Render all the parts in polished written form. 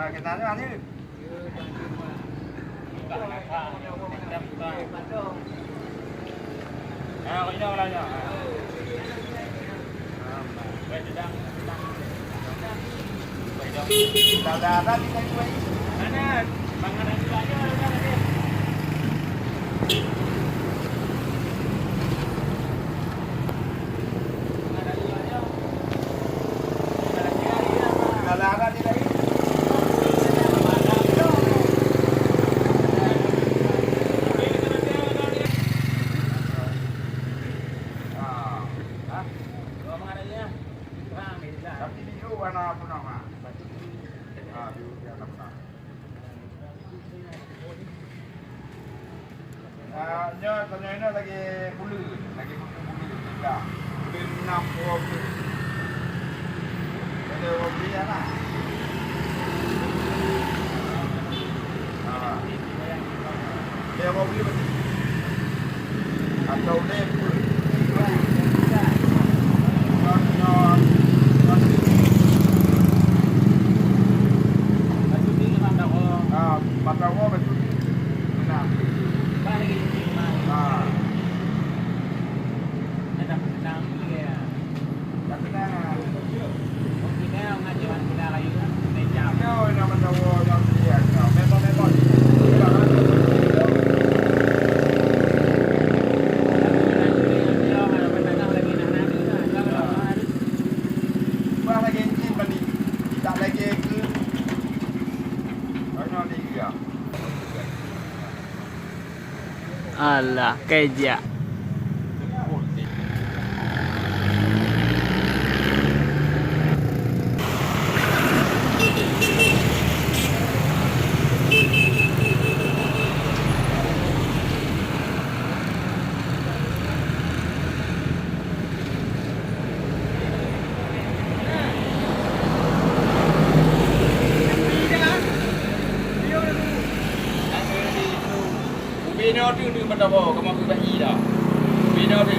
kita ni mana? Ah, kau ingat lah ya. Dah di kayu bayi. Mana? Makanan tu aja dah ada. Dah ada di kayu. Tapi biru warna apa nama? Biru warna apa? Nya tanya ini lagi bulu tiga, bulu 6 bulu. Ada bulu ya lah. Dia bulu berapa? Atau lebih? Matawa betul. Benar. Balik ini mana? Ada petang dia. Tapi nah. Mungkin dia ngajuan kita lagi meja. Yo, nama Matawa yang dia. Memang. Alah, kejak. Bina tu matawa kamu aku tak ida. Bina tu.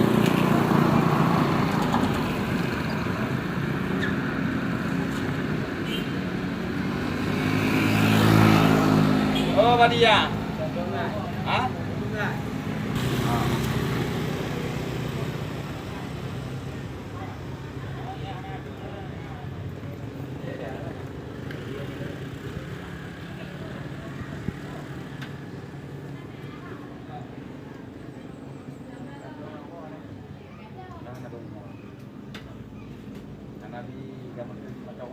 Oh, Madia. Hah? Nabi gambar macam